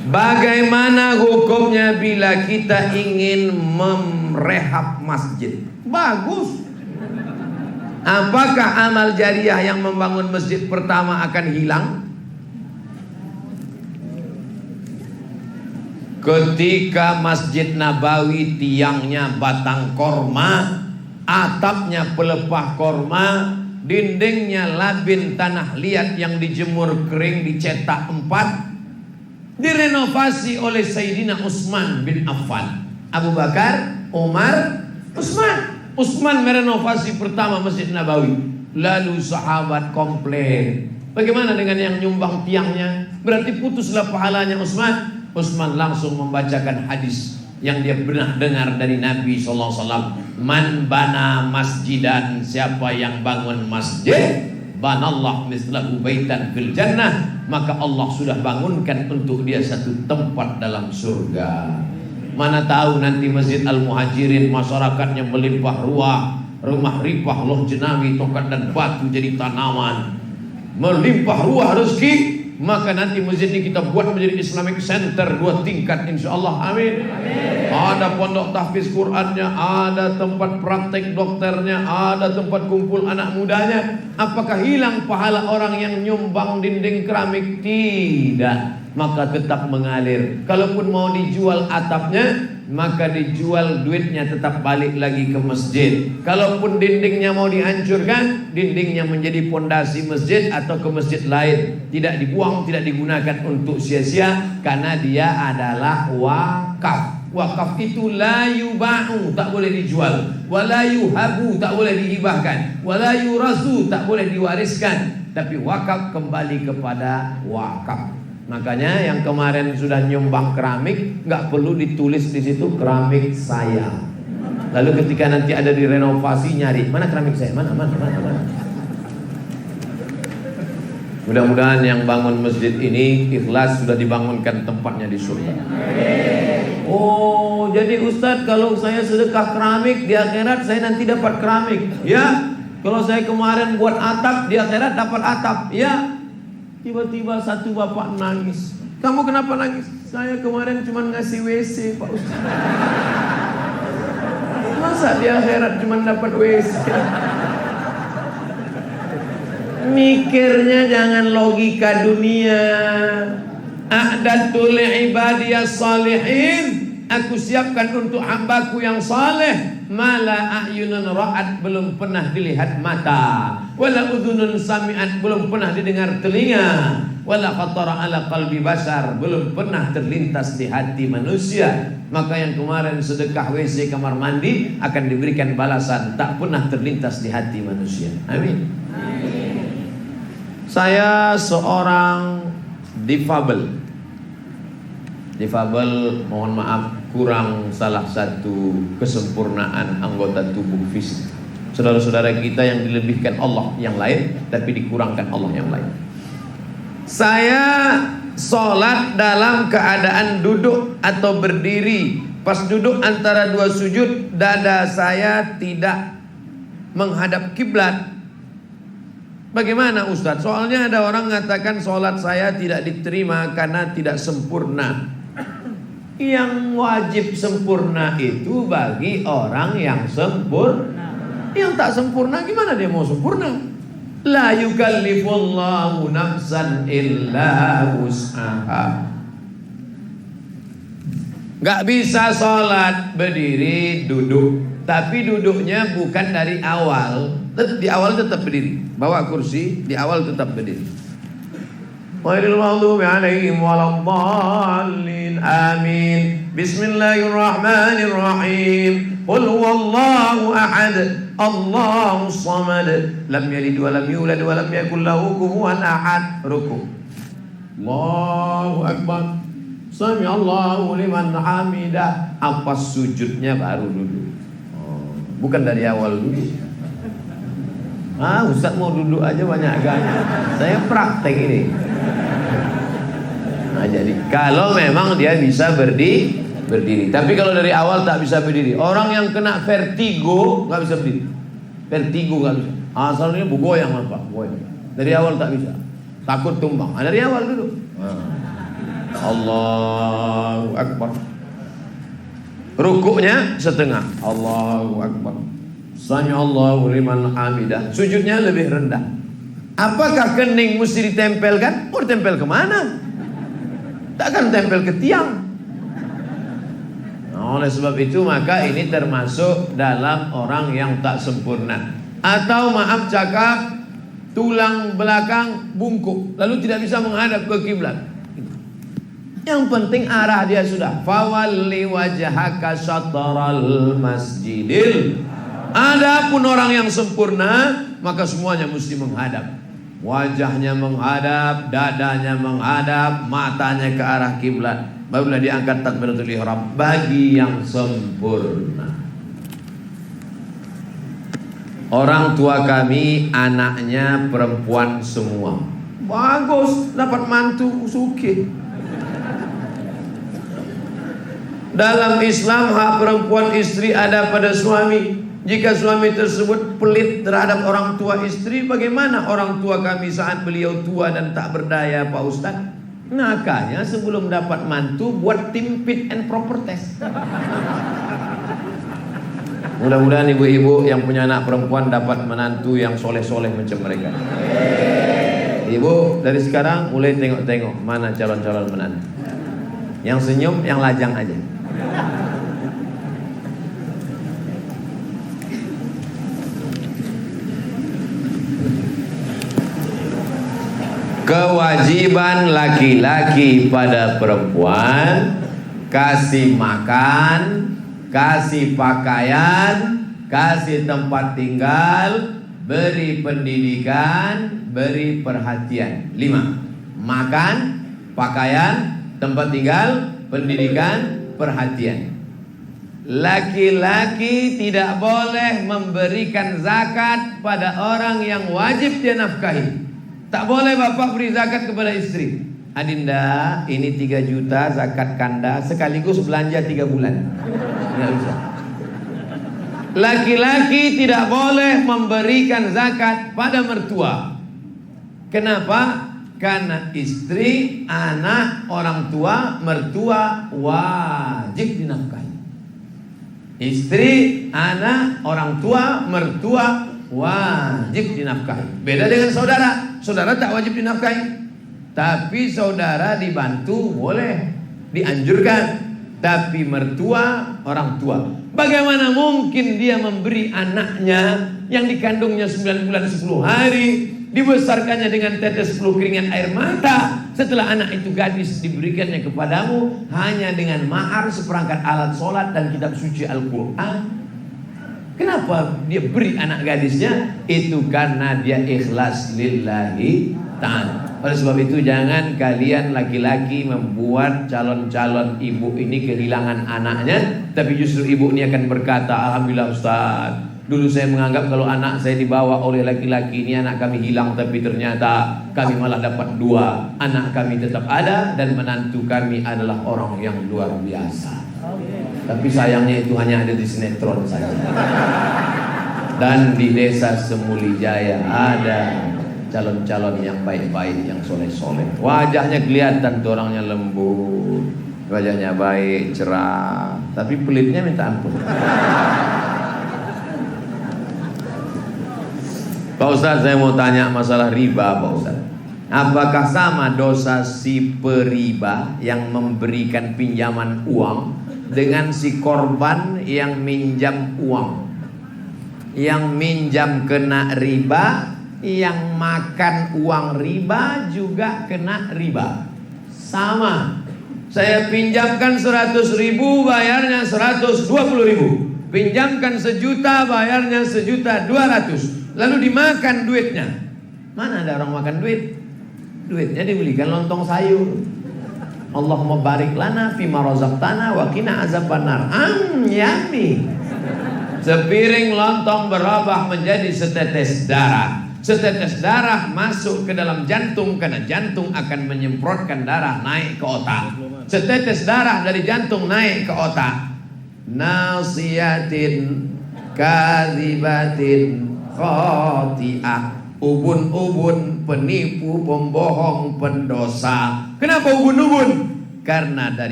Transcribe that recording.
Bagaimana hukumnya bila kita ingin merehab masjid? Bagus. Apakah amal jariah yang membangun masjid pertama akan hilang? Ketika Masjid Nabawi tiangnya batang korma, atapnya pelepah korma, dindingnya labin tanah liat yang dijemur kering dicetak 4, direnovasi oleh Sayyidina Utsman bin Affan. Abu Bakar, Umar, Utsman. Utsman merenovasi pertama Masjid Nabawi. Lalu sahabat komplain, bagaimana dengan yang nyumbang tiangnya? Berarti putuslah pahalanya Utsman. Utsman langsung membacakan hadis yang dia pernah dengar dari Nabi SAW. Man bana masjidan, siapa yang bangun masjid, banallah mislahu baitan fil jannah, maka Allah sudah bangunkan untuk dia satu tempat dalam surga. Mana tahu nanti Masjid Al-Muhajirin masyarakatnya melimpah ruah, rumah ripah loh jenawi, tokat dan batu jadi tanaman, melimpah ruah rezeki. Maka nanti masjid ini kita buat menjadi Islamic Center 2 tingkat insyaallah. Amin. Ada pondok tahfiz Qur'annya, ada tempat praktek dokternya, ada tempat kumpul anak mudanya. Apakah hilang pahala orang yang nyumbang dinding keramik? Tidak, maka tetap mengalir. Kalaupun mau dijual atapnya, maka dijual, duitnya tetap balik lagi ke masjid. Kalaupun dindingnya mau dihancurkan, dindingnya menjadi pondasi masjid atau ke masjid lain, tidak dibuang, tidak digunakan untuk sia-sia, karena dia adalah wakaf. Wakaf itu la yuba'u, tak boleh dijual, wala yuhabu, tak boleh dihibahkan, wala yurasu, tak boleh diwariskan, tapi wakaf kembali kepada wakaf. Makanya yang kemarin sudah nyumbang keramik, nggak perlu ditulis di situ keramik saya. Lalu ketika nanti ada direnovasi, nyari mana keramik saya, mana. Mudah-mudahan yang bangun masjid ini ikhlas, sudah dibangunkan tempatnya di surga. Oh, jadi Ustadz, kalau saya sedekah keramik di akhirat saya nanti dapat keramik. Ya, kalau saya kemarin buat atap di akhirat dapat atap. Ya. Tiba-tiba satu bapak nangis. Kamu kenapa nangis? Saya kemarin cuma ngasih WC, Pak Ustaz. Masa di akhirat cuma dapat WC? Mikirnya jangan logika dunia. A'datul ibadiyas salihin, aku siapkan untuk hambaku yang saleh. Mala a'yunun ra'at, belum pernah dilihat mata, wala udhunun sami'at, belum pernah didengar telinga, wala khatara ala qalbi basar, belum pernah terlintas di hati manusia. Maka yang kemarin sedekah WC kamar mandi akan diberikan balasan tak pernah terlintas di hati manusia. Amin. Saya seorang difabel, mohon maaf, kurang salah satu kesempurnaan anggota tubuh fisik. Saudara-saudara kita yang dilebihkan Allah yang lain, tapi dikurangkan Allah yang lain. Saya sholat dalam keadaan duduk atau berdiri. Pas duduk antara 2 sujud, dada saya tidak menghadap kiblat. Bagaimana Ustadz? Soalnya ada orang mengatakan sholat saya tidak diterima karena tidak sempurna. Yang wajib sempurna itu bagi orang yang sempurna. Yang tak sempurna gimana dia mau sempurna? La yukallifullahu nafsan illa wus'aha. Gak bisa sholat berdiri duduk, tapi duduknya bukan dari awal. Di awal tetap berdiri, bawa kursi, di awal tetap berdiri. Ghairil maghdubi alaihim waladdallin. Amin. Bismillahirrahmanirrahim. Qul huwallahu ahad, Allahus samad, lam yalid wa lam yulad wa lam yakul lahu kufuwan ahad. Ruku. Allahu akbar. Sami Allahu liman hamidah. Apa sujudnya baru duduk. Bukan dari awal duduk. Ustaz mau duduk aja banyak agaknya. Saya praktek ini. Nah, jadi kalau memang dia bisa berdiri. Tapi kalau dari awal tak bisa berdiri. Orang yang kena vertigo nggak bisa berdiri. Vertigo nggak bisa. Asalnya goyang apa? Goyang. Dari awal tak bisa. Takut tumbang. Dari awal dulu. Allahu Akbar. Rukuknya setengah, Allahu Akbar. Sami Allahu liman hamidah. Sujudnya lebih rendah. Apakah kening mesti ditempelkan? Mau ditempel kemana? Takkan tempel ke tiang. Nah, oleh sebab itu maka ini termasuk dalam orang yang tak sempurna. Atau maaf cakap, tulang belakang bungkuk, lalu tidak bisa menghadap ke kiblat. Yang penting arah dia sudah. Fawalli wajhaka syatral masjidil. Adapun orang yang sempurna, maka semuanya mesti menghadap. Wajahnya menghadap, dadanya menghadap, matanya ke arah kiblat. Barulah diangkat takbiratul ihram bagi yang sempurna. Orang tua kami anaknya perempuan semua. Bagus, dapat mantu sugih. Dalam Islam hak perempuan istri ada pada suami. Jika suami tersebut pelit terhadap orang tua istri, bagaimana orang tua kami saat beliau tua dan tak berdaya, Pak Ustaz? Makanya sebelum dapat mantu buat tim fit and proper test. Mudah-mudahan ibu-ibu yang punya anak perempuan dapat menantu yang soleh-soleh macam mereka. Ibu dari sekarang mulai tengok-tengok mana calon-calon menantu. Yang senyum, yang lajang aja. Kewajiban laki-laki pada perempuan: kasih makan, kasih pakaian, kasih tempat tinggal, beri pendidikan, beri perhatian. 5. Makan, pakaian, tempat tinggal, pendidikan, perhatian. Laki-laki tidak boleh memberikan zakat pada orang yang wajib dia nafkahi. Tak boleh bapak beri zakat kepada istri. Adinda, ini 3 juta zakat kanda sekaligus belanja 3 bulan. Nggak bisa. Laki-laki tidak boleh memberikan zakat pada mertua. Kenapa? Karena istri, anak, orang tua, mertua wajib dinafkahi. Istri, anak, orang tua, mertua wajib dinafkahi. Beda dengan saudara. Saudara tak wajib dinafkahi, tapi saudara dibantu boleh, dianjurkan. Tapi mertua, orang tua, bagaimana mungkin dia memberi anaknya yang dikandungnya 9 bulan 10 hari, dibesarkannya dengan tetes 10 keringat air mata, setelah anak itu gadis diberikannya kepadamu hanya dengan mahar seperangkat alat sholat dan kitab suci Al-Quran? Kenapa dia beri anak gadisnya? Itu karena dia ikhlas lillahi ta'ala. Oleh sebab itu jangan kalian laki-laki membuat calon-calon ibu ini kehilangan anaknya, tapi justru ibu ini akan berkata, alhamdulillah Ustaz, dulu saya menganggap kalau anak saya dibawa oleh laki-laki, ini anak kami hilang, tapi ternyata kami malah dapat 2. Anak kami tetap ada dan menantu kami adalah orang yang luar biasa. Tapi sayangnya itu hanya ada di sinetron saja. Dan di desa Semuli Jaya ada calon-calon yang baik-baik, yang soleh-soleh. Wajahnya kelihatan tuh orangnya lembut, wajahnya baik, cerah, tapi pelitnya minta ampun. Pak Ustaz, saya mau tanya masalah riba, Pak Ustaz. Apakah sama dosa si periba yang memberikan pinjaman uang dengan si korban yang minjam uang? Yang minjam kena riba, yang makan uang riba juga kena riba. Sama. Saya pinjamkan 100.000, bayarnya 120.000. Pinjamkan 1 juta, bayarnya 1.200.000. Lalu dimakan duitnya. Mana ada orang makan duit? Duitnya dibelikan lontong sayur. Allahumma barik lana fima razaqtana wa qina azabannar. Yummy. Sepiring lontong berubah menjadi setetes darah. Setetes darah masuk ke dalam jantung, karena jantung akan menyemprotkan darah naik ke otak. Setetes darah dari jantung naik ke otak. Nasiyatin kadhibatin khati'ah. Ubun-ubun, penipu, pembohong, pendosa. Kenapa ubun-ubun? karena dari